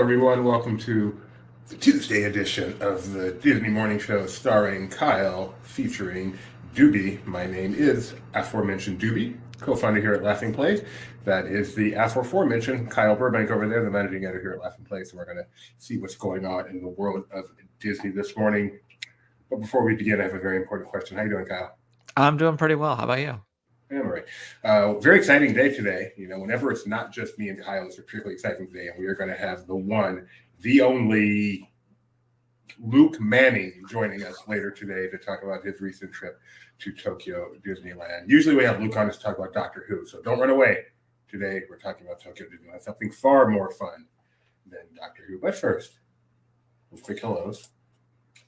everyone. Welcome to the Tuesday edition of the Disney Morning Show starring Kyle, featuring Doobie. My name is aforementioned Doobie, co-founder here at Laughing Place. That is the aforementioned Kyle Burbank over there, the managing editor here at Laughing Place. And we're going to see what's going on in the world of Disney this morning. But before we begin, I have a very important question. How you doing, Kyle? I'm doing pretty well. How about you? Yeah, I'm all right. Very exciting day today. You know, whenever it's not just me and Kyle, it's a particularly exciting day, and we are going to have the one, the only Luke Manning joining us later today to talk about his recent trip to Tokyo Disneyland. Usually we have Luke on to talk about Doctor Who, so don't run away. Today we're talking about Tokyo Disneyland, something far more fun than Doctor Who. But first, quick hellos.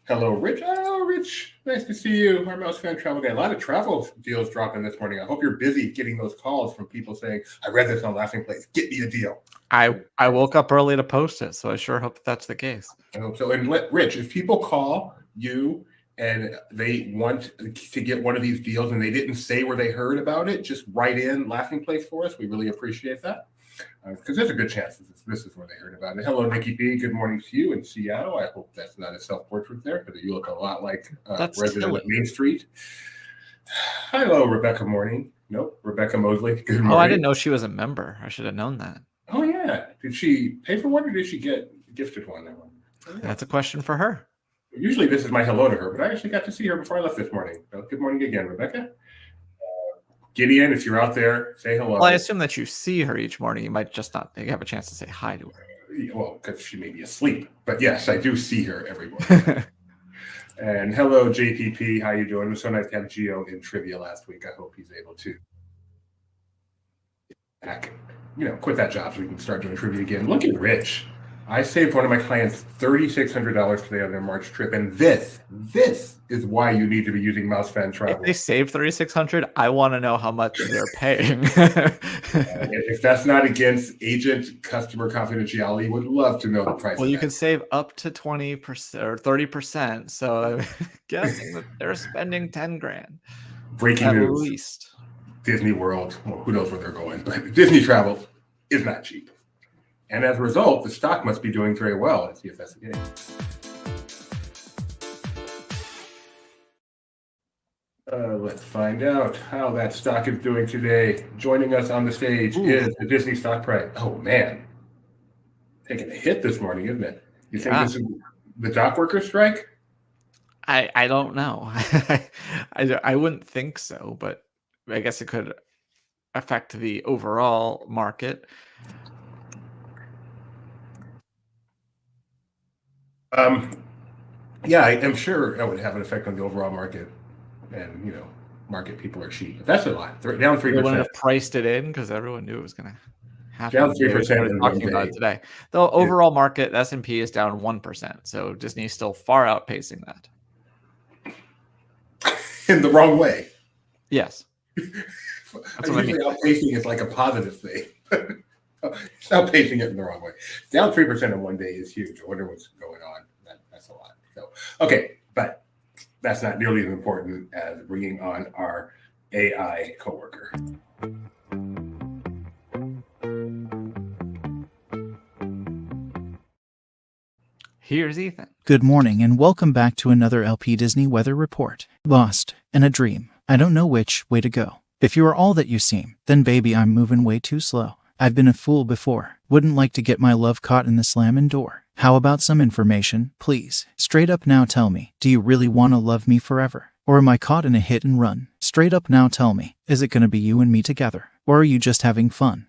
Hello, Rich. Oh, Rich. Nice to see you. Our Mouse Fan Travel Guy. A lot of travel deals dropping this morning. I hope you're busy getting those calls from people saying, I read this on Laughing Place. Get me a deal. I woke up early to post it, so I sure hope that's the case. I hope so. And Rich, if people call you and they want to get one of these deals and they didn't say where they heard about it, just write in Laughing Place for us. We really appreciate that. Because there's a good chance this is where they heard about it. Hello, Nikki B. Good morning to you in Seattle. I hope that's not a self-portrait there, because you look a lot like resident of Main Street. Hello, Rebecca Morning. Nope, Rebecca Mosley. Good morning. Oh, I didn't know she was a member. I should have known that. Oh, yeah. Did she pay for one or did she get gifted one? That's a question for her. Usually this is my hello to her, but I actually got to see her before I left this morning. So good morning again, Rebecca. Gideon, if you're out there, say hello. Well, I assume that you see her each morning. You might just not have a chance to say hi to her. Well, because she may be asleep. But yes, I do see her every morning. And hello, JPP. How you doing? It was so nice to have Gio in trivia last week. I hope he's able to quit that job so we can start doing trivia again. Look at Rich. I saved one of my clients $3,600 today on their March trip, and this is why you need to be using Mouse Fan Travel. If they saved $3,600, I want to know how much they're paying. If that's not against agent customer confidentiality, would love to know the price. Well, you can save up to 20% or 30%. So I'm guessing that they're spending $10,000. Breaking news. At least. Disney World. Well, who knows where they're going? But Disney travel is not cheap. And as a result, the stock must be doing very well. Let's see if that's the case. Let's find out how that stock is doing today. Joining us on the stage is the Disney stock price. Oh, man. Taking a hit this morning, isn't it? You think this is the dock worker strike? I don't know. I wouldn't think so, but I guess it could affect the overall market. Yeah, I'm sure that would have an effect on the overall market, and market people are cheap. That's a lot. Down 3%. They wouldn't have priced it in because everyone knew it was going to happen. Down 3% talking about it today. The overall market, the S&P is down 1%, so Disney is still far outpacing that. In the wrong way. Yes. That's what usually outpacing is like a positive thing. It's outpacing it in the wrong way. Down 3% in one day is huge. I wonder what's going on. That's a lot. So, okay, but that's not nearly as important as bringing on our AI coworker. Here's Ethan. Good morning and welcome back to another LP Disney Weather Report. Lost in a dream. I don't know which way to go. If you are all that you seem, then baby I'm moving way too slow. I've been a fool before. Wouldn't like to get my love caught in the slamming door. How about some information, please? Straight up now tell me, do you really want to love me forever? Or am I caught in a hit and run? Straight up now tell me, is it gonna be you and me together? Or are you just having fun?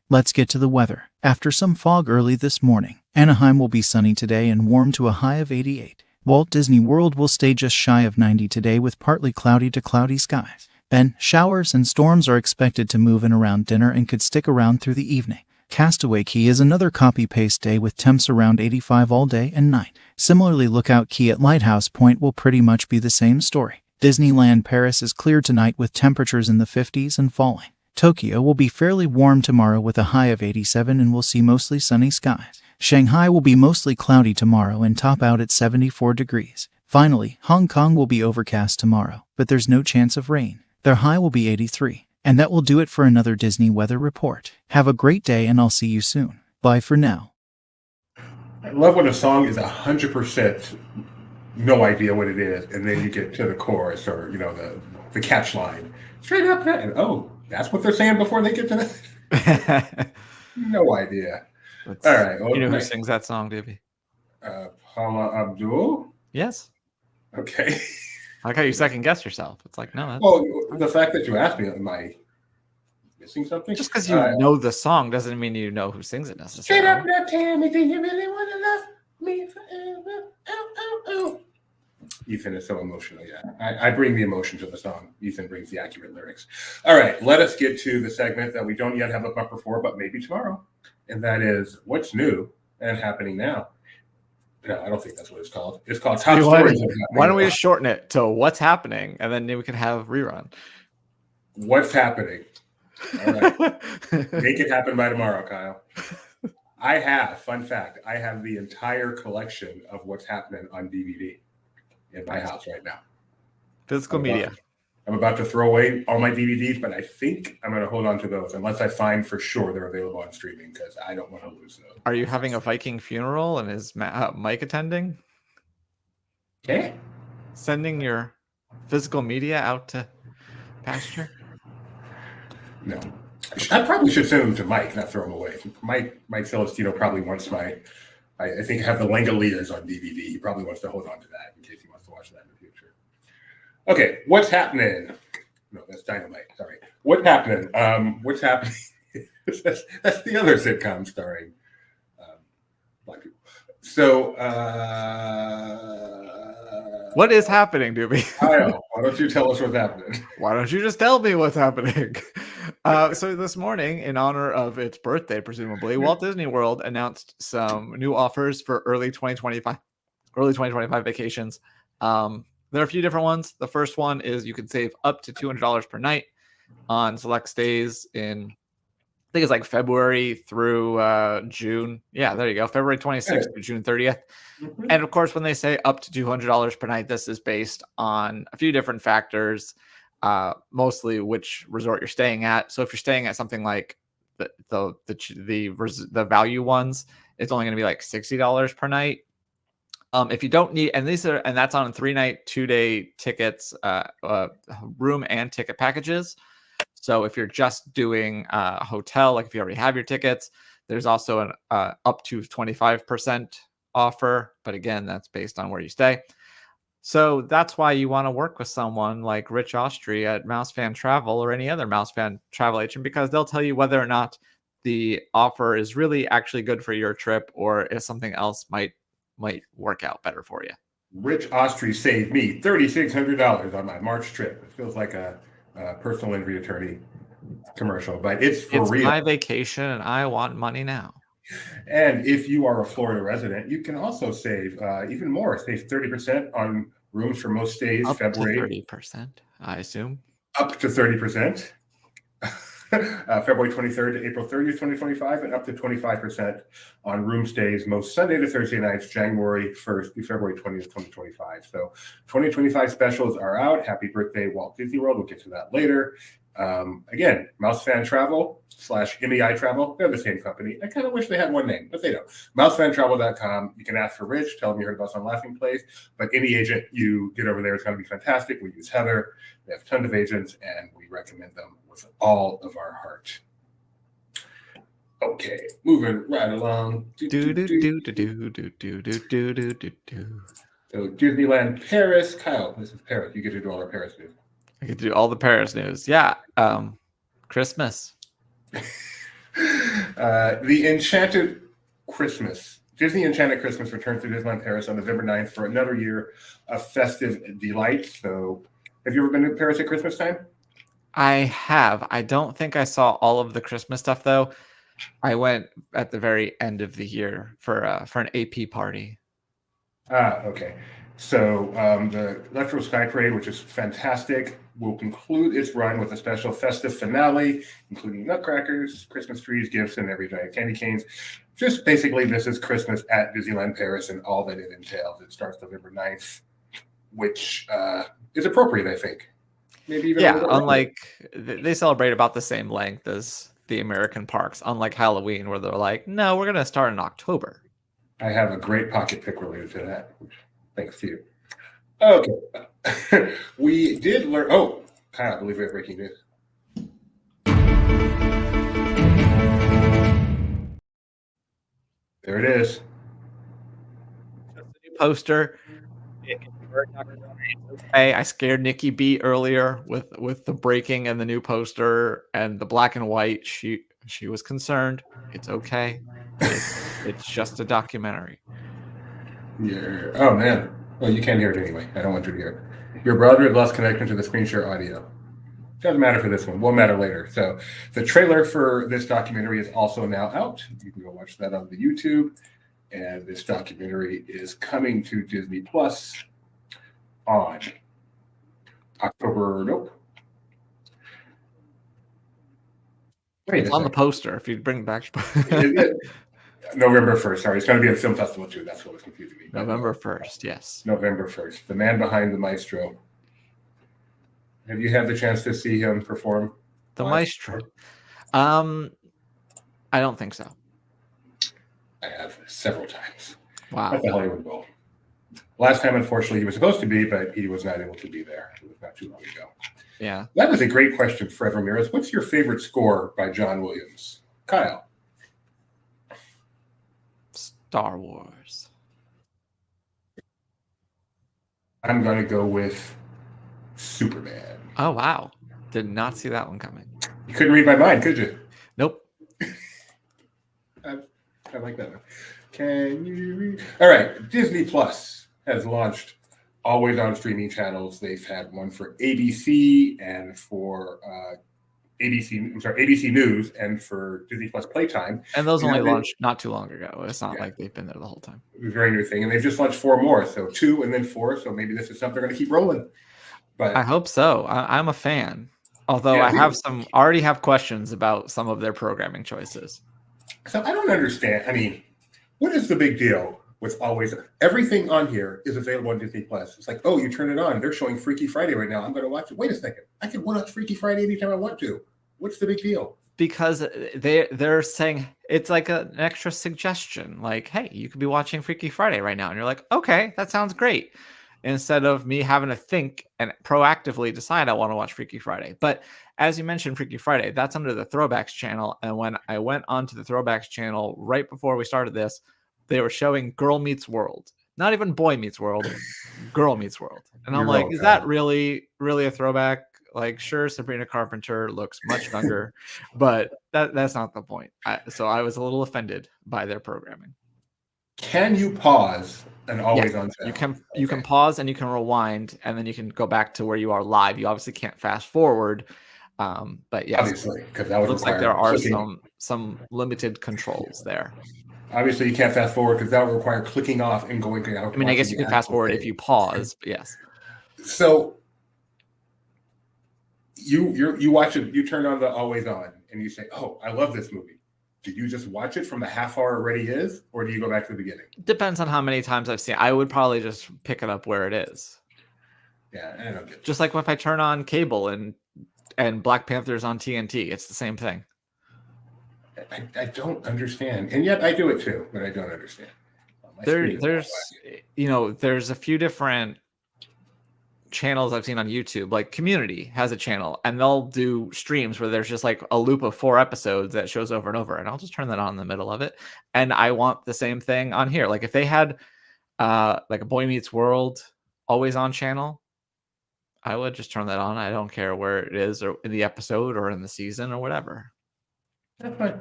Let's get to the weather. After some fog early this morning, Anaheim will be sunny today and warm to a high of 88. Walt Disney World will stay just shy of 90 today with partly cloudy to cloudy skies. Then, showers and storms are expected to move in around dinner and could stick around through the evening. Castaway Cay is another copy-paste day with temps around 85 all day and night. Similarly, Lookout Cay at Lighthouse Point will pretty much be the same story. Disneyland Paris is clear tonight with temperatures in the 50s and falling. Tokyo will be fairly warm tomorrow with a high of 87 and will see mostly sunny skies. Shanghai will be mostly cloudy tomorrow and top out at 74 degrees. Finally, Hong Kong will be overcast tomorrow, but there's no chance of rain. Their high will be 83. And that will do it for another Disney Weather Report. Have a great day and I'll see you soon. Bye for now. I love when a song is 100% no idea what it is, and then you get to the chorus or the catch line straight up that, and oh, that's what they're saying before they get to that. No idea. All right, You well, know who sings that song, Davey? Paula Abdul. Yes. Okay. I like how you second guess yourself. It's like, no, that's Well, the fact that you asked me, am I missing something? just because you know the song doesn't mean you know who sings it Straight up, necessarily. now tell me, do you really want to love me forever? Oh, oh, oh. Ethan is so emotional. Yeah, I bring the emotion to the song. Ethan brings the accurate lyrics. All right, let us get to the segment that we don't yet have a bumper for, but maybe tomorrow. And that is what's new and happening now. No, I don't think that's what it's called. It's called Top Stories. Why don't we just shorten it to what's happening, and then we can have rerun. What's happening? All right. Make it happen by tomorrow, Kyle. Fun fact, I have the entire collection of what's happening on DVD in my house right now. Physical media. I'm about to throw away all my DVDs, but I think I'm going to hold on to those unless I find for sure they're available on streaming because I don't want to lose those. Are you having a Viking funeral and is Mike attending? Okay. Sending your physical media out to pasture? No. I probably should send them to Mike, not throw them away. Mike Celestino probably wants I think I have the Langoliers on DVD. He probably wants to hold on to that in case he wants to watch that in the future. Okay, what's happening? No, that's Dynamite. Sorry. What's happening? What's happening? that's the other sitcom starring Black people. So, what is happening, Doobie? Kyle, why don't you tell us what's happening? Why don't you just tell me what's happening? So this morning, in honor of its birthday, presumably, Walt Disney World announced some new offers for early 2025 vacations. There are a few different ones. The first one is you can save up to $200 per night on select stays in, I think it's like February through June. Yeah, there you go. February 26th to June 30th. Mm-hmm. And of course, when they say up to $200 per night, this is based on a few different factors, mostly which resort you're staying at. So if you're staying at something like the value ones, it's only going to be like $60 per night. If you don't need, and that's on 3-night, 2-day tickets, room and ticket packages. So if you're just doing a hotel, like if you already have your tickets, there's also an up to 25% offer. But again, that's based on where you stay. So that's why you want to work with someone like Rich Austri at Mouse Fan Travel or any other Mouse Fan travel agent, because they'll tell you whether or not the offer is really actually good for your trip or if something else might work out better for you. Rich Austri saved me $3,600 on my March trip. It feels like a personal injury attorney commercial, but it's real. It's my vacation and I want money now. And if you are a Florida resident, you can also save even more. Save 30% on rooms for most stays. Up February. To 30%, I assume. Up to 30%. February 23rd to April 30th, 2025, and up to 25% on room stays most Sunday to Thursday nights, January 1st to February 20th, 2025. So 2025 specials are out. Happy birthday, Walt Disney World. We'll get to that later. Again, Mouse Fan Travel / MEI Travel. They're the same company. I kind of wish they had one name, but they don't. MouseFanTravel.com. You can ask for Rich. Tell them you heard about us on Laughing Place. But any agent you get over there is going to be fantastic. We use Heather. We have tons of agents, and we recommend them with all of our heart. Okay, moving right along. So Disneyland Paris. Kyle, this is Paris. You get to do all our Paris news. I get to do all the Paris news. Yeah. Christmas. The Enchanted Christmas. Disney Enchanted Christmas returns to Disneyland Paris on November 9th for another year of festive delight. So have you ever been to Paris at Christmas time? I have. I don't think I saw all of the Christmas stuff, though. I went at the very end of the year for an AP party. Okay. So the Electro Sky Parade, which is fantastic, will conclude its run with a special festive finale, including nutcrackers, Christmas trees, gifts, and every giant candy canes. Just basically, this is Christmas at Disneyland Paris and all that it entails. It starts November 9th, which is appropriate, I think. Maybe even unlike they celebrate about the same length as the American parks, unlike Halloween, where they're like, no, we're going to start in October. I have a great pocket pick related to that. Thanks to you. Okay. We did learn. Oh, Kyle, I believe we have breaking news. There it is. The new poster. Hey, I scared Nikki B earlier with the breaking and the new poster and the black and white. She was concerned. It's okay. It's just a documentary. Yeah. Oh man. Well, you can't hear it anyway. I don't want you to hear it. Your brother had lost connection to the screen share audio. Doesn't matter for this one. Will matter later. So the trailer for this documentary is also now out. You can go watch that on the YouTube. And this documentary is coming to Disney Plus on October. Nope. Wait, It's on the poster. If you bring back November 1st. Sorry, it's going to be a film festival too. That's what was confusing me. November 1st. Yes. November 1st. The man behind the maestro. Have you had the chance to see him perform? The maestro. I don't think so. I have several times. Wow. At the Hollywood Bowl. Last time, unfortunately, he was supposed to be, but he was not able to be there. It was not too long ago. Yeah. That was a great question, Fred Ramirez. What's your favorite score by John Williams? Kyle. Star Wars. I'm going to go with Superman. Oh, wow. Did not see that one coming. You couldn't read my mind, could you? Nope. I like that one. Can you read? All right. Disney Plus has launched always on streaming channels. They've had one for ABC and for ABC News and for Disney Plus Playtime. And those only launched not too long ago. It's not like they've been there the whole time. Very new thing. And they've just launched 4 more. So 2 and then 4. So maybe this is something they're going to keep rolling. But I hope so. I'm a fan. Although I already have questions about some of their programming choices. So I don't understand. I mean, what is the big deal with always everything on here is available on Disney Plus? It's like, oh, you turn it on. They're showing Freaky Friday right now. I'm going to watch it. Wait a second. I can watch Freaky Friday anytime I want to. What's the big deal? Because they're saying it's like an extra suggestion. Like, hey, you could be watching Freaky Friday right now. And you're like, okay, that sounds great. Instead of me having to think and proactively decide I want to watch Freaky Friday. But as you mentioned, Freaky Friday, that's under the Throwbacks channel. And when I went onto the Throwbacks channel right before we started this, they were showing Girl Meets World. Not even Boy Meets World, Girl Meets World. And I'm like, is that really a throwback? Like, sure, Sabrina Carpenter looks much younger, but that's not the point. So I was a little offended by their programming. Can you pause and always on channel? You can pause and you can rewind, and then you can go back to where you are live. You obviously can't fast forward, but yes, obviously, because that would looks like there are some limited controls there. Obviously, you can't fast forward because that would require clicking off and going out. I mean, I guess you can fast forward if you pause, but yes. So you watch it. You turn on the always on, and you say, "Oh, I love this movie." Do you just watch it from the half hour it already is, or do you go back to the beginning? Depends on how many times I've seen it. I would probably just pick it up where it is. Yeah, I don't get it. Just like if I turn on cable and Black Panther's on TNT, it's the same thing. I don't understand, and yet I do it too, but I don't understand. There's a few different channels I've seen on YouTube. Like Community has a channel, and they'll do streams where there's just like a loop of 4 episodes that shows over and over, and I'll just turn that on in the middle of it. And I want the same thing on here. Like if they had like a Boy Meets World always on channel, I would just turn that on. I don't care where it is or in the episode or in the season or whatever. That's fine.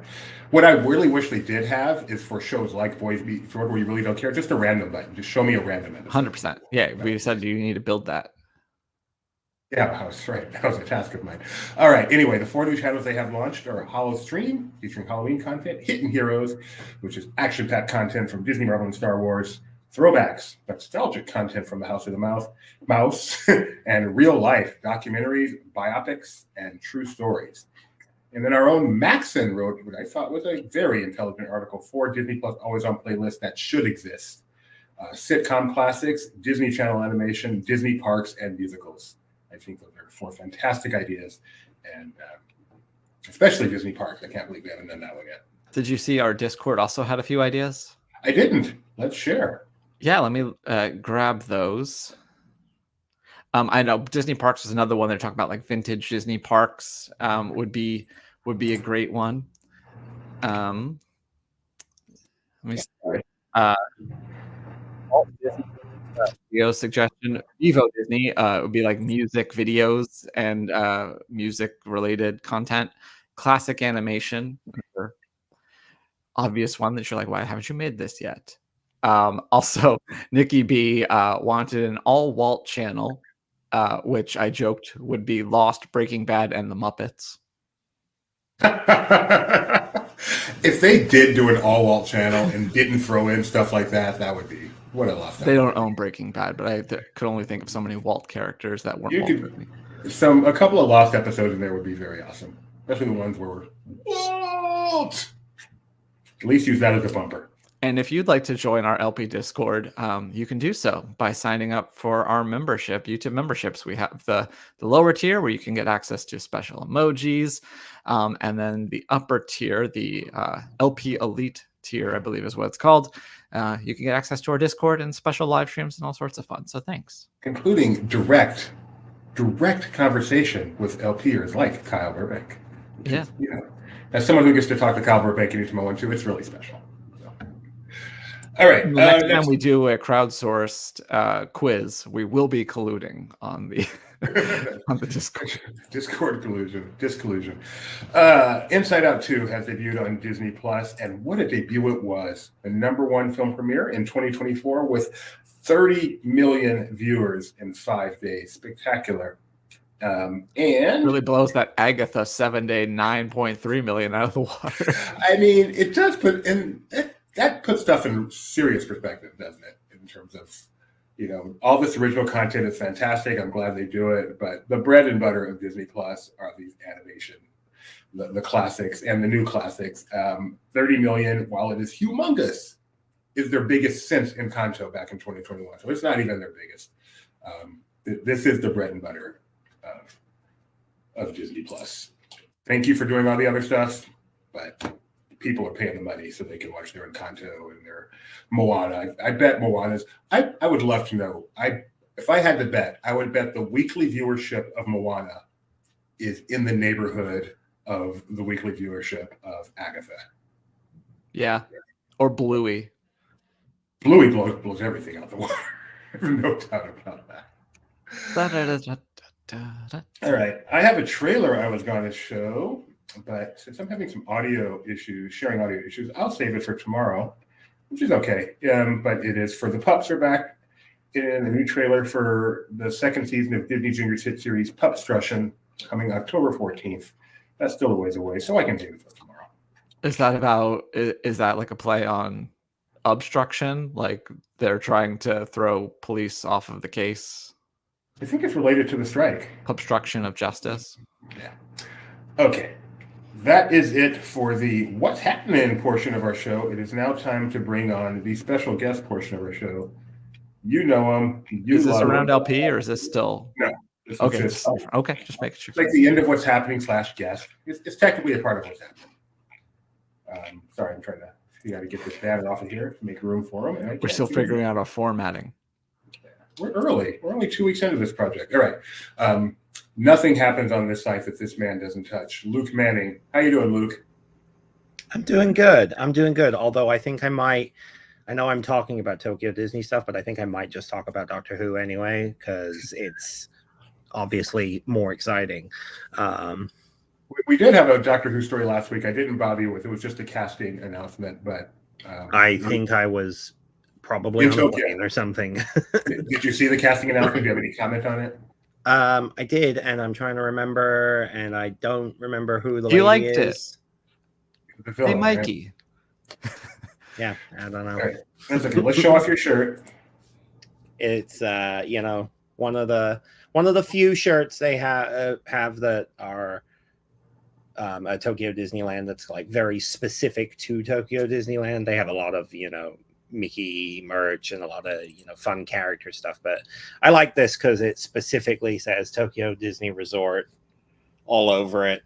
What I really wish they did have is for shows like Boys Meets World, where you really don't care, just a random button. Just show me a random episode. 100%. Yeah, we said you need to build that. Yeah, I was right. That was a task of mine. All right. Anyway, the 4 new channels they have launched are Hollow Stream, featuring Halloween content, Hidden Heroes, which is action-packed content from Disney, Marvel, and Star Wars, Throwbacks, nostalgic content from the House of the Mouse, and real-life documentaries, biopics, and true stories. And then our own Maxon wrote what I thought was a very intelligent article for Disney Plus Always On playlist that should exist. Sitcom classics, Disney Channel animation, Disney parks, and musicals. I think those are 4 fantastic ideas, and especially Disney parks. I can't believe we haven't done that one yet. Did you see our Discord also had a few ideas? I didn't. Let's share. Yeah, let me grab those. I know Disney Parks is another one. They're talking about like vintage Disney parks. Would be a great one. Let me see. Walt Disney video suggestion. Vivo Disney would be like music videos and music related content. Classic animation. Another obvious one that you're like, why haven't you made this yet? Also, Nikki B wanted an all Walt channel, which I joked would be Lost, Breaking Bad, and the Muppets. If they did do an all Walt channel and didn't throw in stuff like that, that would be what a left. They don't own Breaking Bad, but I could only think of so many Walt characters that weren't Walt Disney. A couple of Lost episodes in there would be very awesome, especially the ones where we're Walt. At least use that as a bumper. And if you'd like to join our LP Discord, you can do so by signing up for our membership, YouTube memberships. We have the lower tier where you can get access to special emojis. And then the upper tier, the LP Elite tier, I believe is what it's called. You can get access to our Discord and special live streams and all sorts of fun. So thanks. Including direct conversation with LPers like Kyle Burbank. Yeah. You know, as someone who gets to talk to Kyle Burbank anytime I want to, it's really special. So. All right. The next time we do a crowdsourced quiz, we will be colluding on the on the Discord. Discord collusion. Inside Out 2 has debuted on Disney Plus, and what a debut it was. The #1 film premiere in 2024 with 30 million viewers in 5 days. Spectacular. And really blows that Agatha 7-day 9.3 million out of the water. I mean, it does that puts stuff in serious perspective, doesn't it? In terms of, all this original content is fantastic. I'm glad they do it, but the bread and butter of Disney Plus are these animation, the classics and the new classics. 30 million, while it is humongous, is their biggest since Encanto back in 2021. So it's not even their biggest. This is the bread and butter of Disney Plus. Thank you for doing all the other stuff, but people are paying the money so they can watch their Encanto and their Moana. I bet Moana's. I would love to know. If I had to bet, I would bet the weekly viewership of Moana is in the neighborhood of the weekly viewership of Agatha. Yeah, or Bluey. Bluey blows everything out the water. No doubt about that. All right, I have a trailer I was going to show, but since I'm having some sharing audio issues, I'll save it for tomorrow, which is okay. But it is for the pups are back in a new trailer for the second season of Disney Junior's hit series Pupstruction, coming October 14th. That's still a ways away, so I can save it for tomorrow. Is that like a play on obstruction? Like they're trying to throw police off of the case? I think it's related to the strike. Obstruction of justice. Yeah. Okay. That is it for the What's Happening portion of our show. It is now time to bring on the special guest portion of our show. You know him. Is this around LP or is this still? No. Okay. Just making sure. It's like the end of What's Happening / guest. It's technically a part of What's Happening. Sorry, I'm trying to figure out how to get this batted off of here to make room for him. We're still figuring out our formatting. We're early. We're only 2 weeks into this project. All right. Nothing happens on this site that this man doesn't touch. Luke Manning. How you doing, Luke? I'm doing good. Although I think I know I'm talking about Tokyo Disney stuff, but I think I might just talk about Doctor Who anyway, because it's obviously more exciting. We did have a Doctor Who story last week. I didn't bother you with. It was just a casting announcement, but I think I was probably on a plane or something. Did you see the casting announcement? Do you have any comment on it? I did, and I'm trying to remember, and I don't remember who the lady you liked is. The film, hey, Mikey. Right? Yeah, I don't know. Right. That's okay. Let's show off your shirt. It's one of the few shirts they have that are a Tokyo Disneyland that's like very specific to Tokyo Disneyland. They have a lot of Mickey merch and a lot of fun character stuff, but I like this because it specifically says Tokyo Disney Resort all over it.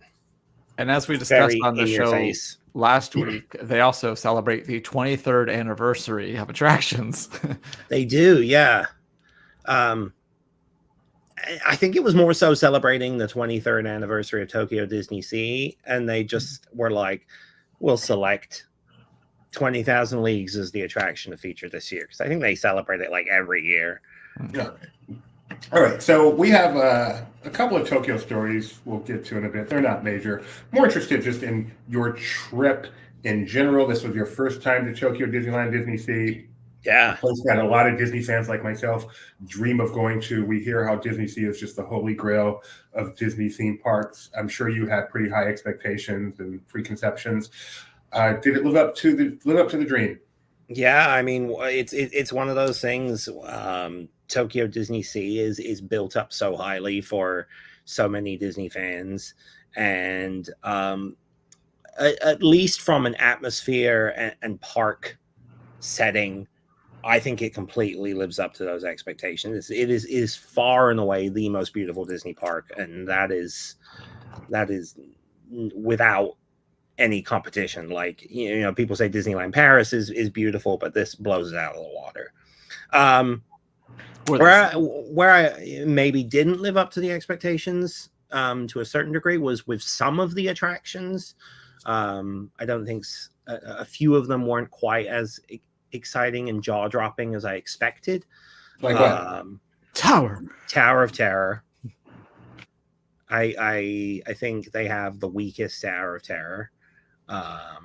And as we discussed on the show last week, they also celebrate the 23rd anniversary of attractions. They do, yeah. I think it was more so celebrating the 23rd anniversary of Tokyo Disney Sea, and they just were like, we'll select 20,000 Leagues as the attraction to feature this year, because I think they celebrate it like every year. Yeah. All right, so we have a couple of Tokyo stories we'll get to in a bit. They're not major. More interested just in your trip in general. This was your first time to Tokyo Disneyland, Disney Sea. Yeah. A place that a lot of Disney fans like myself dream of going to. We hear how Disney Sea is just the holy grail of Disney theme parks. I'm sure you had pretty high expectations and preconceptions. Did it live up to the dream? Yeah, I mean, it's one of those things. Tokyo Disney Sea is built up so highly for so many Disney fans, and at least from an atmosphere and park setting, I think it completely lives up to those expectations. It is far and away the most beautiful Disney park, and that is without any competition. Like, you know, people say Disneyland Paris is beautiful, but this blows it out of the water. Where I maybe didn't live up to the expectations to a certain degree was with some of the attractions. I don't think a few of them weren't quite as exciting and jaw-dropping as I expected. Like what? Tower of Terror. I think they have the weakest Tower of Terror. I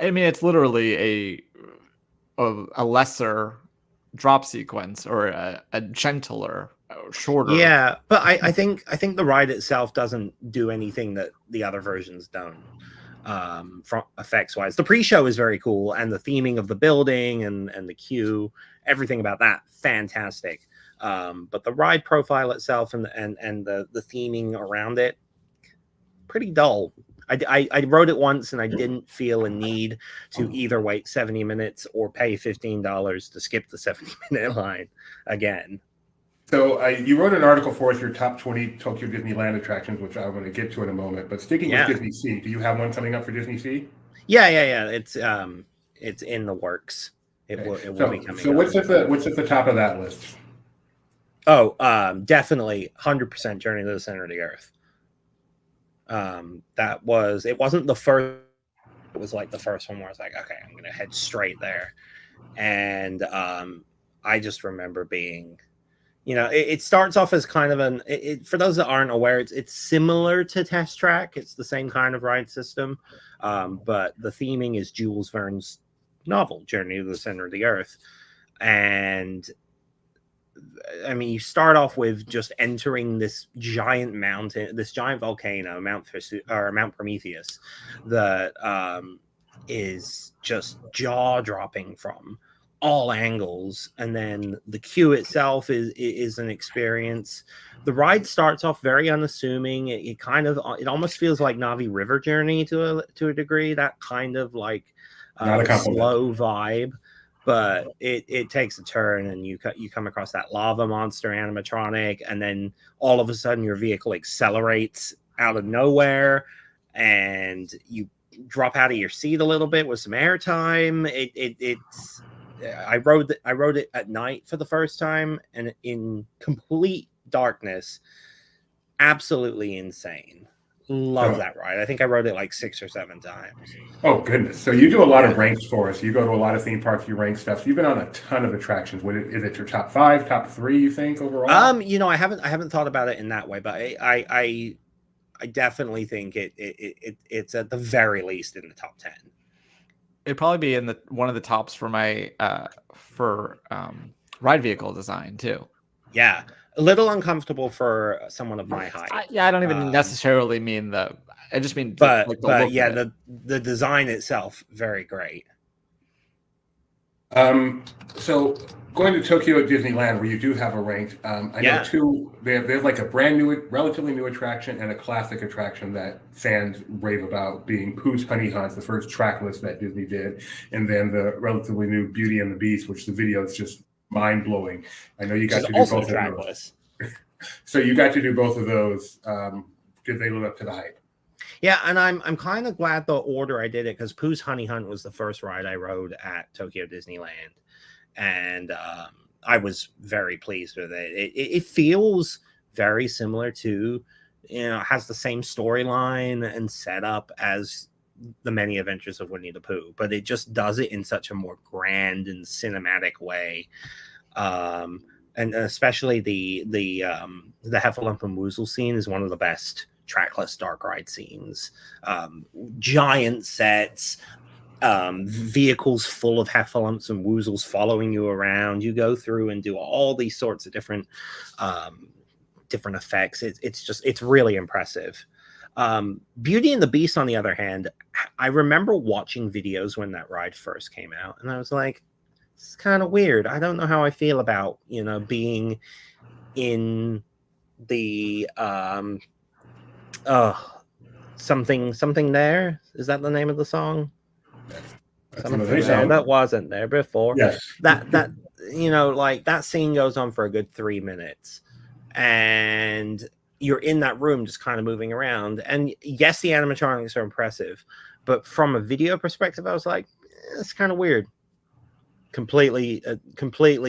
mean, it's literally a lesser drop sequence, or a gentler, shorter. Yeah, but I think the ride itself doesn't do anything that the other versions don't. From effects wise, the pre-show is very cool, and the theming of the building and the queue, everything about that, fantastic. But the ride profile itself and the theming around it, pretty dull. I rode it once and I didn't feel a need to either wait 70 minutes or pay $15 to skip the 70-minute line again. So you wrote an article for us, your top 20 Tokyo Disneyland attractions, which I'm going to get to in a moment. But sticking with Disney Sea, do you have one coming up for Disney Sea? Yeah. It's in the works. It will be coming. So what's at the top of that list? Oh, definitely 100% Journey to the Center of the Earth. It wasn't the first. It was like the first one where I was like, okay, I'm going to head straight there. And I just remember being, you know, it starts off as kind of for those that aren't aware, it's similar to Test Track. It's the same kind of ride system. But the theming is Jules Verne's novel, Journey to the Center of the Earth. And I mean, you start off with just entering this giant mountain, this giant volcano, Mount Prometheus, that is just jaw-dropping from all angles. And then the queue itself is an experience. The ride starts off very unassuming. It almost feels like Navi River Journey to a degree, that kind of like slow vibe. But it takes a turn, and you come across that lava monster animatronic, and then all of a sudden your vehicle accelerates out of nowhere, and you drop out of your seat a little bit with some airtime. I rode it at night for the first time, and in complete darkness. Absolutely insane. Love that ride. I think I rode it like 6 or 7 times. Oh, goodness. So you do a lot of ranks for us. You go to a lot of theme parks, you rank stuff. So you've been on a ton of attractions. Is it your top 5, top 3, you think, overall? You know, I haven't thought about it in that way, but I definitely think it's at the very least in the top 10. It'd probably be in one of the tops for my ride vehicle design too. Yeah. A little uncomfortable for someone of my height. I don't even necessarily mean I just mean but yeah, the design itself, very great. So going to Tokyo Disneyland, where you do have a rank, I know too. They have like a brand new, relatively new attraction and a classic attraction that fans rave about, being Pooh's Honey Hunts, the first trackless that Disney did, and then the relatively new Beauty and the Beast, which the video is just mind blowing. I know you got to do both of those. So you got to do both of those. Did they live up to the hype? Yeah, and I'm kind of glad the order I did it, because Pooh's Honey Hunt was the first ride I rode at Tokyo Disneyland, and I was very pleased with it. It feels very similar to, it has the same storyline and setup as the Many Adventures of Winnie the Pooh, but it just does it in such a more grand and cinematic way. And especially the Heffalump and Woozle scene is one of the best trackless dark ride scenes. Giant sets, vehicles full of Heffalumps and Woozles following you around. You go through and do all these sorts of different effects. It's really impressive. Beauty and the Beast, on the other hand, I remember watching videos when that ride first came out, and I was like, it's kind of weird. I don't know how I feel about, being in the something there. Is that the name of the song? Something there that wasn't there before. Yes. That like that scene goes on for a good 3 minutes, and you're in that room just kind of moving around. And yes, the animatronics are impressive, but from a video perspective, I was like, it's kind of weird. Completely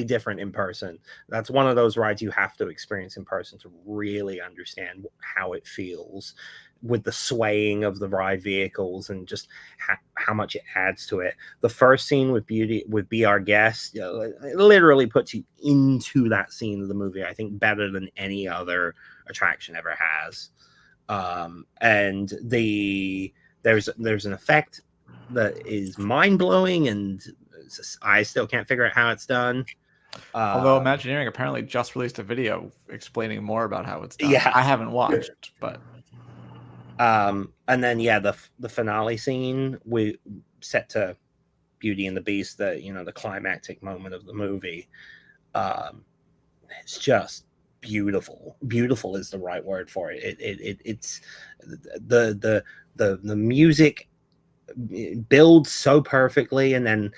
different in person. That's one of those rides you have to experience in person to really understand how it feels, with the swaying of the ride vehicles and just how much it adds to it. The first scene with Be Our Guest, it literally puts you into that scene of the movie, I think, better than any other attraction ever has. And there's an effect that is mind-blowing, and I still can't figure out how it's done. Although Imagineering apparently just released a video explaining more about how it's done. Yeah. I haven't watched, but and then the finale scene, we set to Beauty and the Beast, the climactic moment of the movie. It's just beautiful. Beautiful is the right word for it. It's the music builds so perfectly, and then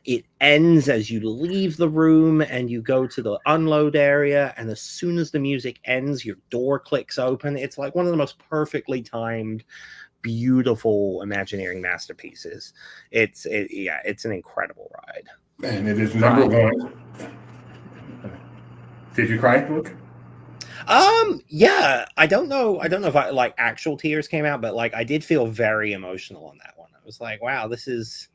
it ends as you leave the room and you go to the unload area, and as soon as the music ends, your door clicks open. It's like one of the most perfectly timed, beautiful Imagineering masterpieces. It's an incredible ride, and it is number one. Did you cry, Luke? Yeah, I don't know if I like actual tears came out, but like I did feel very emotional on that one. I was like, wow, this is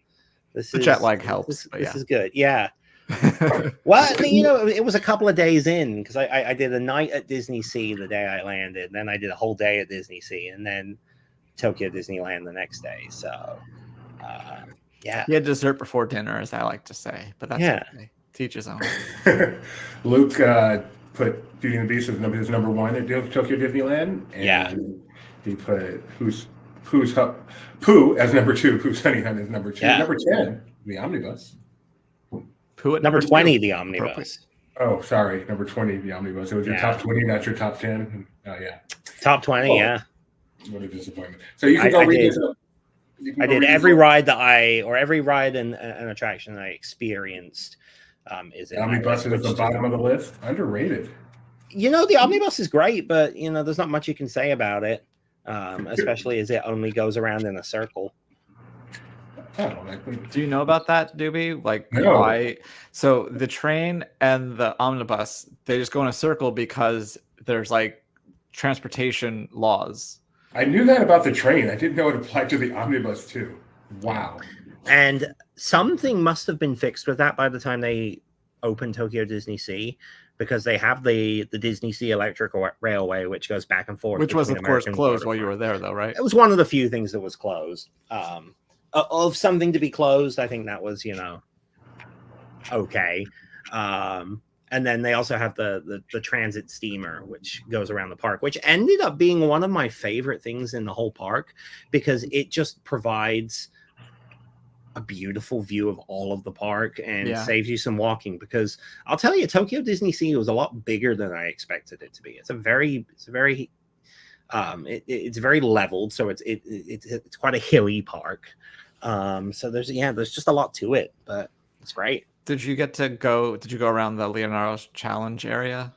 the jet lag helps. This is good. Yeah. Well, it was a couple of days in, because I did a night at Disney Sea the day I landed, and then I did a whole day at Disney Sea, and then Tokyo Disneyland the next day. So, yeah. You had dessert before dinner, as I like to say, but that's okay. Teach his own. Luke put Beauty and the Beast as number one at Tokyo Disneyland, and he put Pooh as number two. Pooh's Honey Hunt is number two. Number 10, the Omnibus. Pooh at number 20, the Omnibus. Oh, sorry, number 20, the Omnibus. It was your top 20, not your top 10. Oh, yeah. Top 20, yeah. What a disappointment. So you can go read this up. I did every ride every ride and an attraction I experienced. Is it Omnibus is at the bottom of the list? Underrated. The Omnibus is great, but there's not much you can say about it, especially as it only goes around in a circle. Do you know about that, Doobie? Like, no. Why? So the train and the omnibus, they just go in a circle because there's like transportation laws. I knew that about the train. I didn't know it applied to the omnibus too. Wow. And something must have been fixed with that by the time they opened Tokyo Disney Sea, because they have the Disney Sea Electric Railway, which goes back and forth. Which was, of course, closed while you were there, though, right? It was one of the few things that was closed. Of something to be closed, I think that was, okay. And then they also have the transit steamer, which goes around the park, which ended up being one of my favorite things in the whole park, because it just provides a beautiful view of all of the park and saves you some walking. Because I'll tell you, Tokyo Disney Sea was a lot bigger than I expected it to be. It's very leveled, so it's quite a hilly park. So there's just a lot to it, but it's great. Did you go around the Leonardo's Challenge area?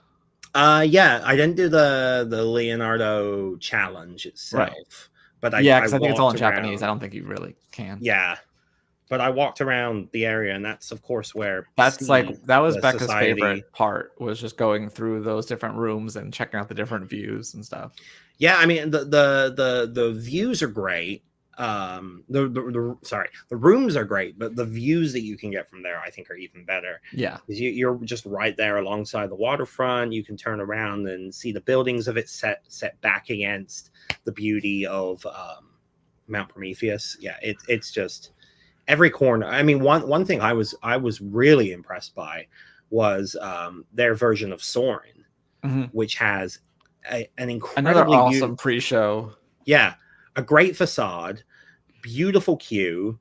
I didn't do the Leonardo Challenge itself. Right. But Yeah, because I think it's all in walked Japanese. I around- don't think you really can. Yeah, but I walked around the area, and that's of course where That's like that was the Becca's society- favorite part, was just going through those different rooms and checking out the different views and stuff. Yeah, I mean the views are great. The rooms are great, but the views that you can get from there, I think, are even better. Yeah. Because you're just right there alongside the waterfront. You can turn around and see the buildings of it set back against the beauty of Mount Prometheus. Yeah, it's just every corner. I mean, one thing I was really impressed by was their version of Soarin', which has an another incredibly awesome pre-show. Yeah, a great facade, beautiful queue,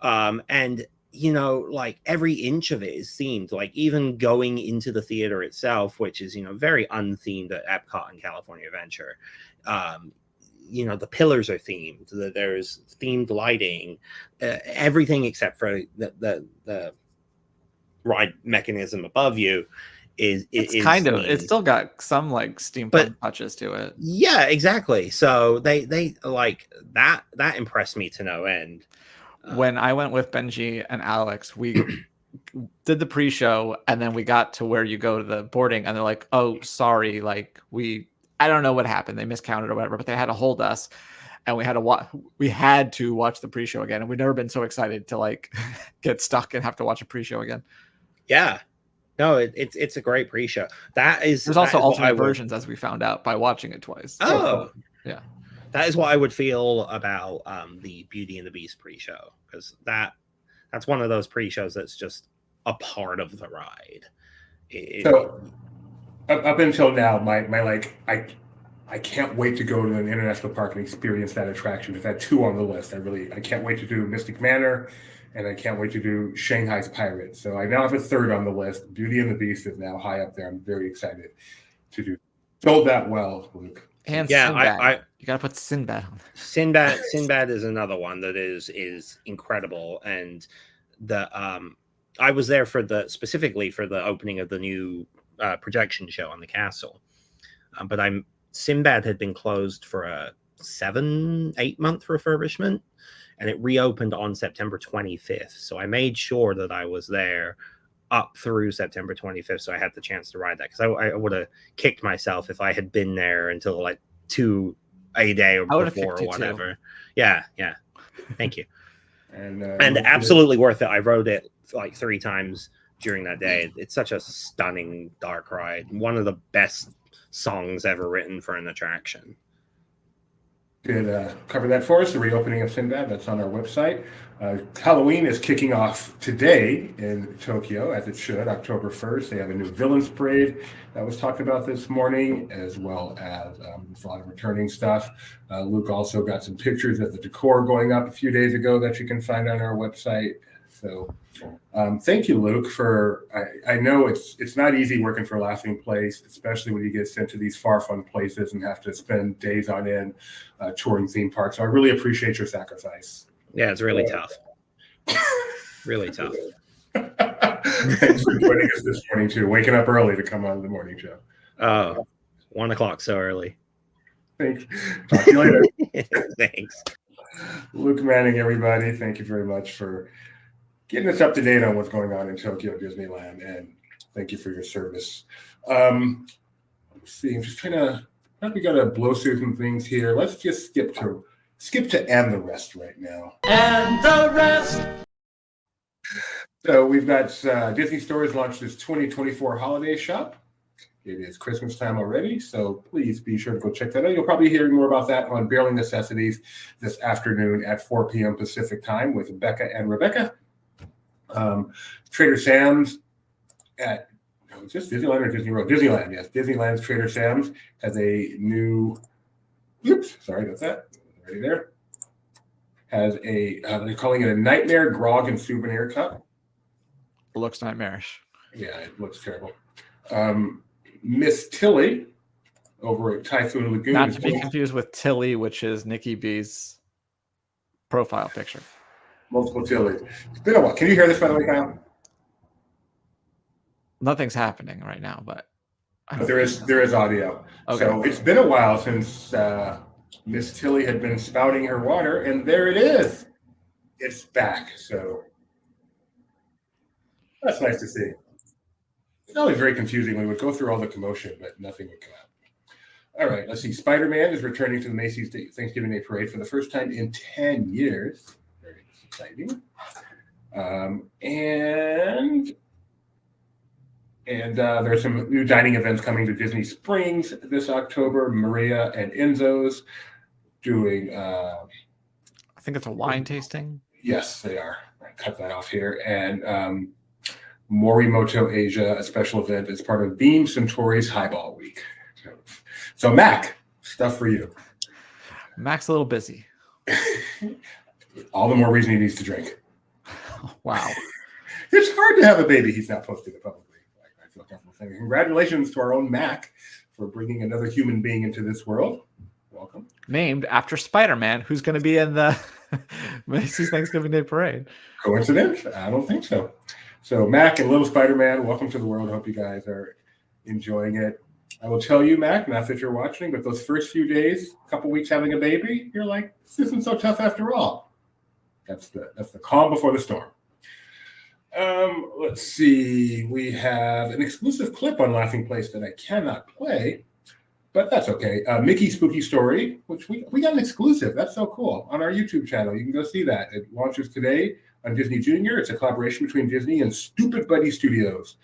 and like every inch of it is themed. Like even going into the theater itself, which is very unthemed at Epcot and California Adventure. The pillars are themed. There's themed lighting, everything except for the ride mechanism above you it's kind of themed. It's still got some like steampunk touches to it. Yeah, exactly. So they like that impressed me to no end. When I went with Benji and Alex, we did the pre-show, and then we got to where you go to the boarding, and they're like, "Oh, sorry, like I don't know what happened. They miscounted or whatever, but they had to hold us, and we had to watch the pre-show again, and we've never been so excited to like get stuck and have to watch a pre-show again." Yeah. No, it's a great pre-show. There's also alternate versions, as we found out by watching it twice. Oh, yeah. That is what I would feel about the Beauty and the Beast pre-show, because that's one of those pre-shows that's just a part of the ride. So up until now, my like I can't wait to go to an international park and experience that attraction. I've had 2 on the list. I can't wait to do Mystic Manor, and I can't wait to do Shanghai's Pirates. So I now have a 3rd on the list. Beauty and the Beast is now high up there. I'm very excited to do. Sold that well, Luke. And yeah, Sinbad. You gotta put Sinbad on. Sinbad is another one that is incredible, and I was there specifically for the opening of the new projection show on the castle, but Sinbad had been closed for a 7-8 month refurbishment, and it reopened on September 25th. So I made sure that I was there up through September 25th, so I had the chance to ride that, because I would have kicked myself if I had been there until like 2 a day or before or whatever. Yeah. Thank you. And absolutely worth it. I rode it like 3 times during that day. It's such a stunning dark ride. One of the best songs ever written for an attraction. Did cover that for us, the reopening of Sinbad. That's on our website. Halloween is kicking off today in Tokyo, as it should, October 1st. They have a new Villains Parade that was talked about this morning, as well as a lot of returning stuff. Luke also got some pictures of the decor going up a few days ago that you can find on our website. So thank you, Luke, for I know it's not easy working for Laughing Place, especially when you get sent to these far-flung places and have to spend days on end touring theme parks. So I really appreciate your sacrifice. Yeah, it's really tough. Really tough. Thanks for joining us this morning, too. Waking up early to come on the morning show. Oh, 1 o'clock so early. Thanks. Talk to you later. Thanks. Luke Manning, everybody. Thank you very much for getting us up to date on what's going on in Tokyo Disneyland, and thank you for your service. Let's see, I'm just trying to. We got to blow through some things here. Let's just skip to and the rest right now. And the rest. So we've got Disney Stores launched its 2024 holiday shop. It is Christmas time already, so please be sure to go check that out. You'll probably hear more about that on Barely Necessities this afternoon at 4 p.m. Pacific time with Becca and Rebecca. Trader Sam's at just Disneyland or Disney World? Disneyland, yes. Disneyland's Trader Sam's has a new. Oops, sorry about that. Right there. Has a they're calling it a Nightmare Grog and Souvenir Cup. It looks nightmarish. Yeah, it looks terrible. Miss Tilly over at Typhoon Lagoon. Not to be confused with Tilly, which is Nikki B's profile picture. Multiple Tilly. It's been a while. Can you hear this, by the way, Kyle? Nothing's happening right now, but There is audio. Okay. So it's been a while since Miss Tilly had been spouting her water, and there it is. It's back. So that's nice to see. It's always very confusing when we would go through all the commotion, but nothing would come out. All right, let's see. Spider-Man is returning to the Macy's Thanksgiving Day Parade for the first time in 10 years. Very exciting. And there's some new dining events coming to Disney Springs this October. Maria and Enzo's doing. I think it's a wine tasting. Yes, they are. I cut that off here. And Morimoto Asia, a special event as part of Beam Centauri's Highball Week. So Mac, stuff for you. Mac's a little busy. All the more reason he needs to drink. Wow. It's hard to have a baby he's not posted publicly. I feel comfortable saying congratulations to our own Mac for bringing another human being into this world. Welcome. Named after Spider-Man, who's going to be in the Macy's Thanksgiving Day Parade. Coincidence? I don't think so. So Mac and little Spider-Man, welcome to the world. Hope you guys are enjoying it. I will tell you, Mac, not that you're watching, but those first few days, a couple weeks having a baby, you're like, this isn't so tough after all. That's the calm before the storm. Let's see. We have an exclusive clip on Laughing Place that I cannot play, but that's okay. Mickey Spooky Story, which we got an exclusive. That's so cool. On our YouTube channel. You can go see that. It launches today on Disney Junior. It's a collaboration between Disney and Stupid Buddy Studios.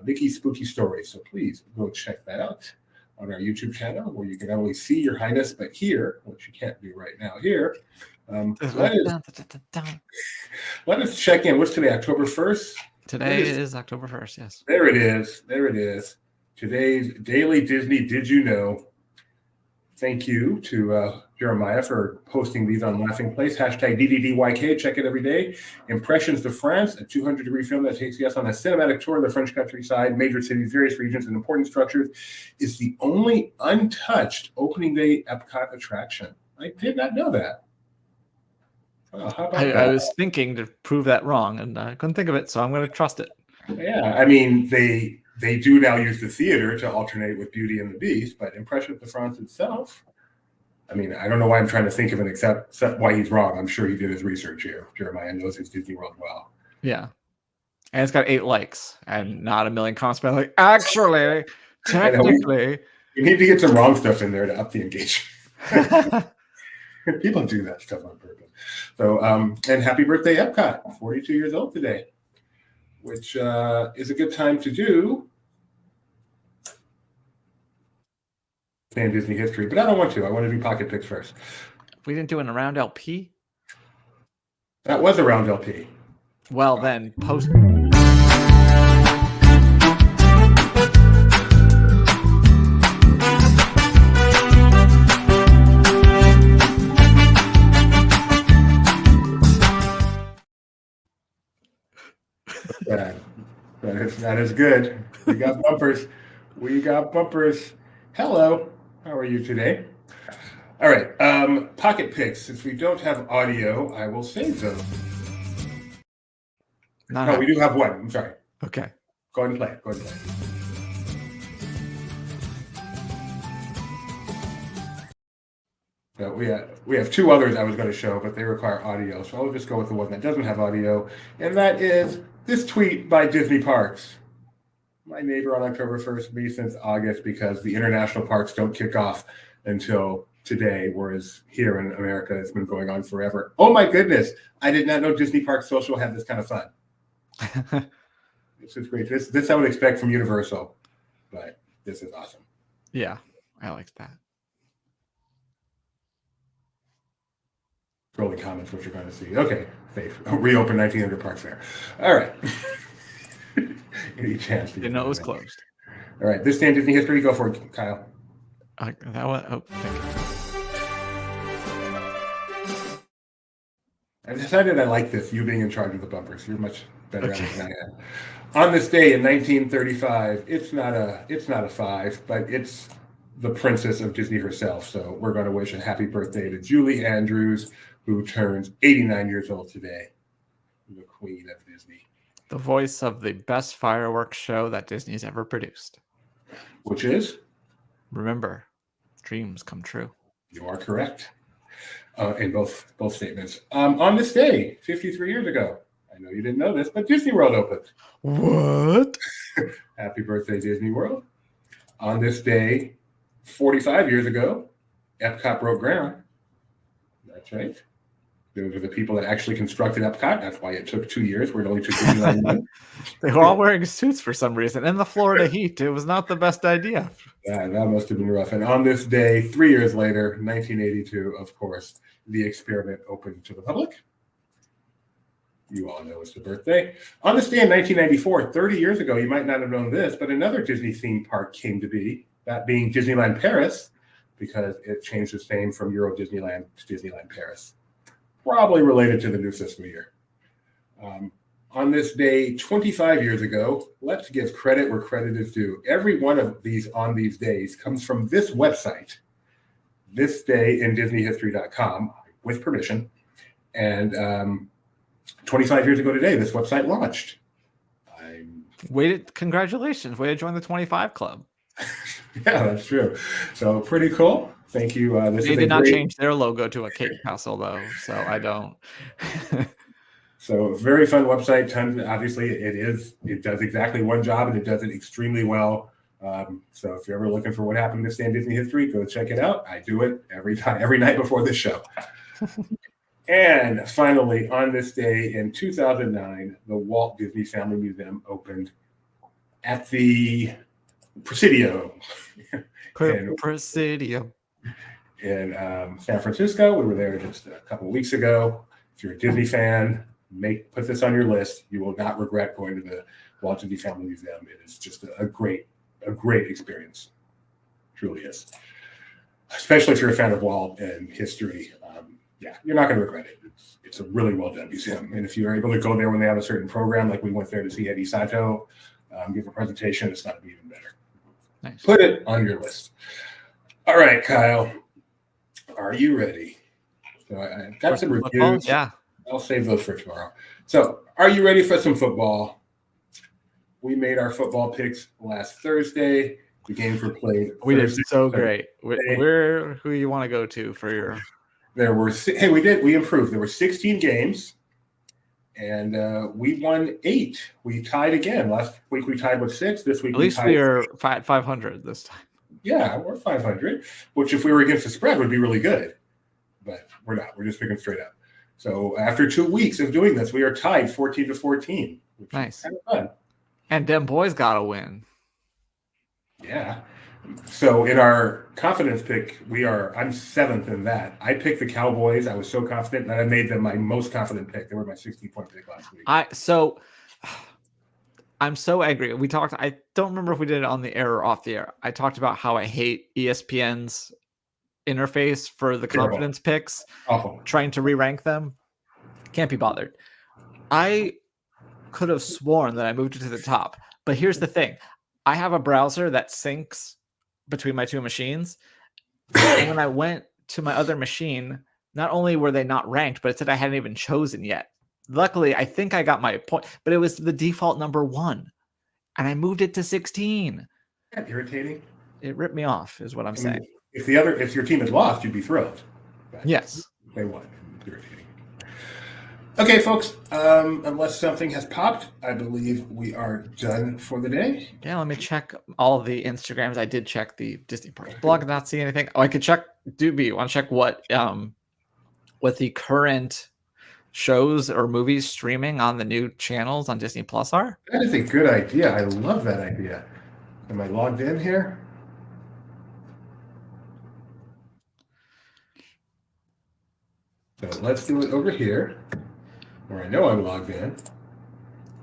Mickey Spooky Story. So please go check that out on our YouTube channel, where you can not only see Your Highness, but hear, which you can't do right now here. Let us check in. What's today? October 1st? Today is October 1st, yes. There it is. There it is. Today's Daily Disney Did You Know? Thank you to Jeremiah for posting these on Laughing Place. Hashtag DDDYK. Check it every day. Impressions de France, a 200-degree film that takes us on a cinematic tour of the French countryside, major cities, various regions, and important structures, is the only untouched opening day Epcot attraction. I did not know that. Oh, how about that? I was thinking to prove that wrong, and I couldn't think of it, so I'm going to trust it. Yeah, I mean, they do now use the theater to alternate with Beauty and the Beast, but Impressions de France itself, I mean, I don't know why I'm trying to think of it except why he's wrong. I'm sure he did his research here. Jeremiah knows his Disney World well. Yeah. And it's got 8 likes and not a million comments, but like, actually, technically. You need to get some wrong stuff in there to up the engagement. People do that stuff on purpose. So, and happy birthday, Epcot, 42 years old today, which is a good time to do fan Disney history, but I don't want to. I want to do pocket picks first. We didn't do an around LP? That was around LP. Well, then post. That is good. We got bumpers. We got bumpers. Hello. How are you today? All right. Pocket picks. Since we don't have audio, I will save them. No, we do have one. I'm sorry. Okay. Go ahead and play it. Go ahead and play it. So we have 2 others I was going to show, but they require audio. So I'll just go with the one that doesn't have audio. And that is this tweet by Disney Parks. My neighbor on October 1st, me since August, because the international parks don't kick off until today, whereas here in America, it's been going on forever. Oh my goodness. I did not know Disney Park Social had this kind of fun. This is great. This I would expect from Universal, but this is awesome. Yeah, I like that. Scrolling comments, what you're going to see. Okay, safe. Reopen 1900 Park Fair. All right. Any chance? Didn't know it was closed. All right, this day in Disney history, go for it, Kyle. That one. Oh, thank you. I decided I like this. You being in charge of the bumpers, you're much better at it than I am. On this day in 1935, it's not a 5, but it's the princess of Disney herself. So we're going to wish a happy birthday to Julie Andrews, who turns 89 years old today. The queen of Disney. The voice of the best fireworks show that Disney's ever produced. Which is? Remember, dreams come true. You are correct in both statements. On this day, 53 years ago, I know you didn't know this, but Disney World opened. What? Happy birthday, Disney World. On this day, 45 years ago, Epcot broke ground. That's right. Those are the people that actually constructed Epcot. That's why it took 2 years, where it only took Disneyland 1. They were all wearing suits for some reason. In the Florida heat, it was not the best idea. Yeah, that must have been rough. And on this day, 3 years later, 1982, of course, the experiment opened to the public. You all know it's the birthday. On this day in 1994, 30 years ago, you might not have known this, but another Disney theme park came to be, that being Disneyland Paris, because it changed its name from Euro Disneyland to Disneyland Paris. Probably related to the new fiscal year. On this day, 25 years ago, let's give credit where credit is due. Every one of these on these days comes from this website, thisdayindisneyhistory.com, with permission. And 25 years ago today, this website launched. Congratulations. Way to join the 25 club. Yeah, that's true. So pretty cool. Thank you. They did not change their logo to a cake castle, though, so I don't. So very fun website. Obviously, it does exactly one job, and it does it extremely well. So if you're ever looking for what happened this day in Disney history, go check it out. I do it every night before this show. And finally, on this day in 2009, the Walt Disney Family Museum opened at the Presidio. Presidio. In San Francisco. We were there just a couple of weeks ago. If you're a Disney fan, put this on your list. You will not regret going to the Walt Disney Family Museum. It is just a great experience. It truly is. Especially if you're a fan of Walt and history. You're not going to regret it. It's a really well done museum. And if you're able to go there when they have a certain program, like we went there to see Eddie Sato give a presentation, it's going to be even better. Nice. Put it on your list. All right, Kyle. Are you ready? So I got some reviews. Yeah. I'll save those for tomorrow. So are you ready for some football? We made our football picks last Thursday. The games were played. We did so great. Who you want to go to for your? We improved. There were 16 games, and we won 8. We tied again. Last week we tied with 6. This week at least we are 500 this time. Yeah, we're 500, which if we were against the spread would be really good. But we're not. We're just picking straight up. So after 2 weeks of doing this, we are tied 14-14. Which nice. Is kind of fun. And them boys got to win. Yeah. So in our confidence pick, I'm 7th in that. I picked the Cowboys. I was so confident that I made them my most confident pick. They were my 60-point pick last week. I'm so angry. We talked. I don't remember if we did it on the air or off the air. I talked about how I hate ESPN's interface for the confidence picks. Awful. Trying to re-rank them. Can't be bothered. I could have sworn that I moved it to the top. But here's the thing. I have a browser that syncs between my two machines. And when I went to my other machine, not only were they not ranked, but it said I hadn't even chosen yet. Luckily, I think I got my point, but it was the default number 1, and I moved it to 16. That's irritating. It ripped me off, is what I'm saying. If your team had lost, you'd be thrilled. But yes, they won. Irritating. Okay, folks. Unless something has popped, I believe we are done for the day. Yeah, let me check all the Instagrams. I did check the Disney Parks blog and not see anything. Oh, I could check. You want to check what the current shows or movies streaming on the new channels on Disney Plus are? That is a good idea. I love that idea. Am I logged in here? So let's do it over here, where I know I'm logged in.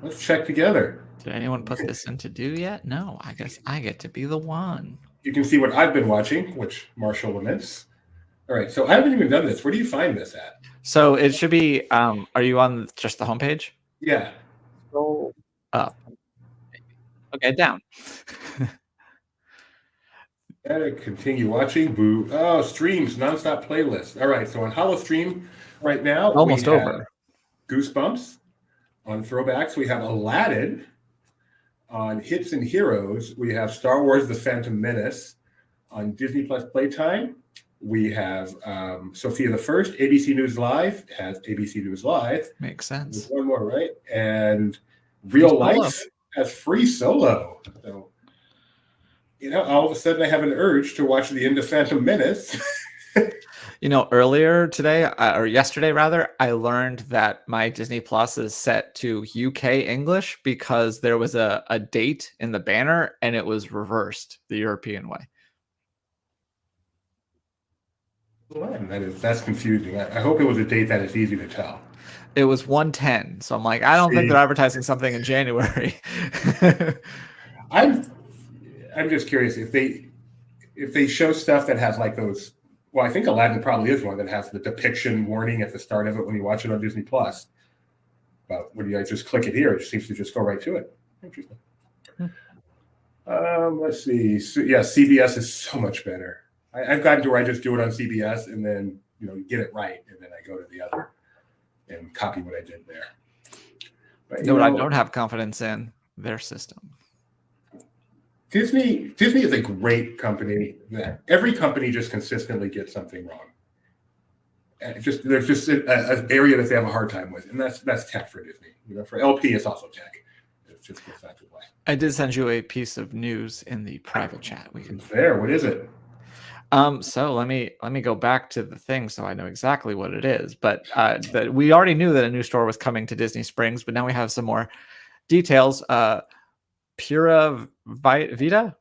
Let's check together. Did anyone put this in to do yet? No, I guess I get to be the one. You can see what I've been watching, which Marshall laments. All right, so I haven't even done this. Where do you find this at? So it should be, are you on just the homepage? Yeah. Scroll up. Okay, down. Gotta continue watching. Boo. Oh, streams, nonstop playlist. All right, so on HoloStream right now, almost over. Goosebumps. On Throwbacks, we have Aladdin. On Hits and Heroes, we have Star Wars: The Phantom Menace. On Disney Plus Playtime, We have Sophia the First, ABC News Live, has ABC News Live. Makes There's sense. one more, right? And Free Real Solo. Life has Free Solo. So, all of a sudden I have an urge to watch the end of Phantom Menace. Earlier today, or yesterday rather, I learned that my Disney Plus is set to UK English because there was a date in the banner and it was reversed the European way. That's confusing. I hope it was a date that is easy to tell. It was 110. So I'm like, I don't think they're advertising something in January. I'm just curious if they show stuff that has like those. Well, I think Aladdin probably is one that has the depiction warning at the start of it when you watch it on Disney Plus. But when you just click it here, it seems to just go right to it. Interesting. Let's see. So, yeah, CBS is so much better. I've gotten to where I just do it on CBS and then get it right, and then I go to the other and copy what I did there. But What I don't have confidence in their system. Disney is a great company. Every company just consistently gets something wrong. And there's just an area that they have a hard time with, and that's tech for Disney. For LP, it's also tech. It's just gets that way. I did send you a piece of news in the private chat. It's there. What is it? So let me go back to the thing so I know exactly what it is. But we already knew that a new store was coming to Disney Springs, but now we have some more details. Pura Vida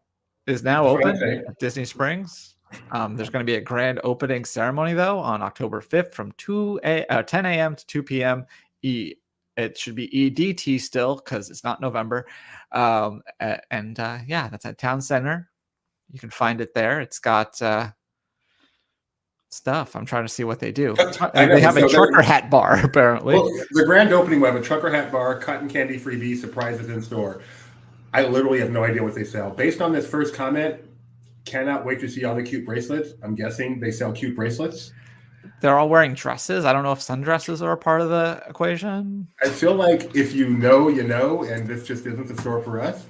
is now open at Disney Springs. There's going to be a grand opening ceremony though on October 5th from 10 a.m. to 2 p.m. It should be EDT still because it's not November. Yeah, that's at Town Center. You can find it there. It's got stuff. I'm trying to see what they do. They have a trucker hat bar, apparently. Well, the grand opening will have a trucker hat bar, cotton candy freebie, surprises in store. I literally have no idea what they sell. Based on this first comment, cannot wait to see all the cute bracelets. I'm guessing they sell cute bracelets. They're all wearing dresses. I don't know if sundresses are a part of the equation. I feel like if you know, and this just isn't the store for us.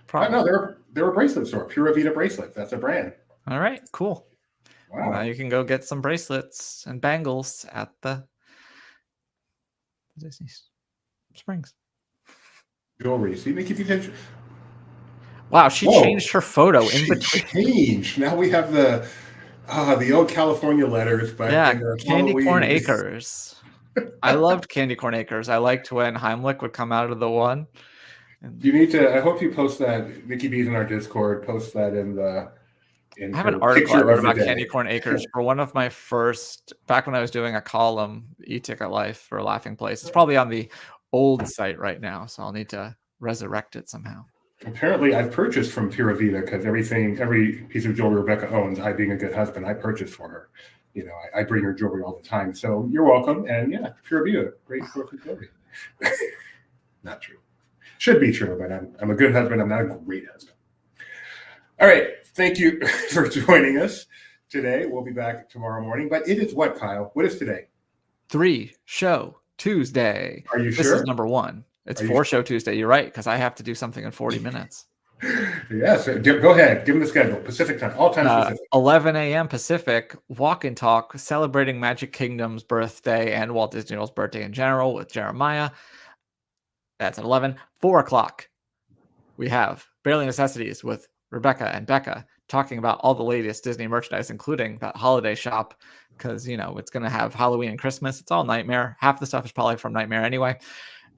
Probably. No, they're a bracelet store. Pura Vida bracelets. That's a brand. All right, cool. Wow. Well, now you can go get some bracelets and bangles at the Disney Springs. Jewelry. See, Mickey picture. Wow, she changed her photo in between. Changed. Now we have the old California letters, but Candy Corn Acres. I loved Candy Corn Acres. I liked when Heimlich would come out of the one. You need to. I hope you post that. Nikki B's in our Discord. Post that in the. I have an article I wrote about Candy Corn Acres for one of my first. Back when I was doing a column, E-Ticket Life for Laughing Place. It's probably on the old site right now, so I'll need to resurrect it somehow. Apparently, I've purchased from Pura Vida because every piece of jewelry Rebecca owns, I being a good husband, I purchased for her. I bring her jewelry all the time. So you're welcome. And yeah, Pura Vida, great source of jewelry. Not true. Should be true, but I'm a good husband. I'm not a great husband. All right. Thank you for joining us today. We'll be back tomorrow morning. But it is what, Kyle? What is today? 3-Show Tuesday. Are you sure? This is number 1. It's 4-Show Tuesday. You're right, because I have to do something in 40 minutes. Yes. Go ahead. Give them the schedule. Pacific time. All time Pacific. 11 a.m. Pacific. Walk and talk, celebrating Magic Kingdom's birthday and Walt Disney World's birthday in general with Jeremiah. That's at 11. 4 o'clock. We have Barely Necessities with Rebecca and Becca talking about all the latest Disney merchandise, including that holiday shop, because, it's going to have Halloween and Christmas. It's all Nightmare. Half the stuff is probably from Nightmare anyway.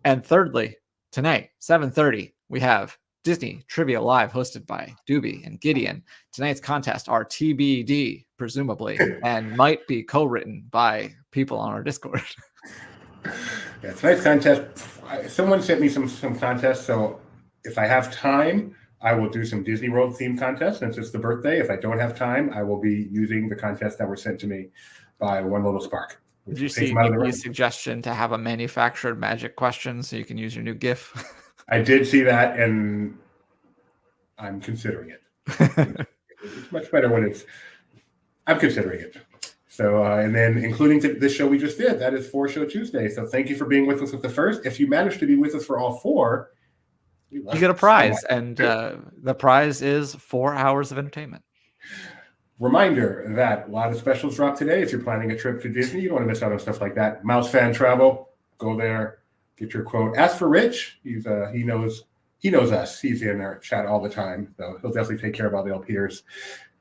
And thirdly, tonight, 7:30, we have Disney Trivia Live hosted by Doobie and Gideon. Tonight's contest are TBD, presumably, and might be co-written by people on our Discord. Yeah, tonight's contest, someone sent me some contests, so if I have time, I will do some Disney World themed contests since it's the birthday. If I don't have time, I will be using the contests that were sent to me by One Little Spark. Did you see the suggestion to have a manufactured magic question so you can use your new GIF? I did see that, and I'm considering it. It's much better when I'm considering it. So, and then including this show we just did, that is 4-Show Tuesday. So thank you for being with us with the first. If you manage to be with us for all 4, you get a prize, and the prize is 4 hours of entertainment. Reminder that a lot of specials drop today. If you're planning a trip to Disney, you don't want to miss out on stuff like that. Mouse Fan Travel, go there, get your quote. Ask for Rich. He knows us. He's in our chat all the time, so he'll definitely take care of all the LPers.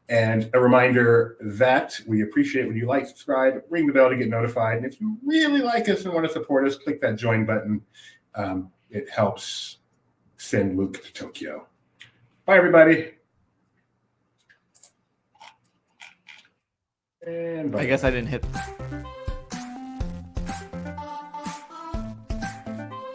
And a reminder that we appreciate when you like, subscribe, ring the bell to get notified. And if you really like us and want to support us, click that join button. It helps send Luke to Tokyo. Bye, everybody. And bye. I guess I didn't hit.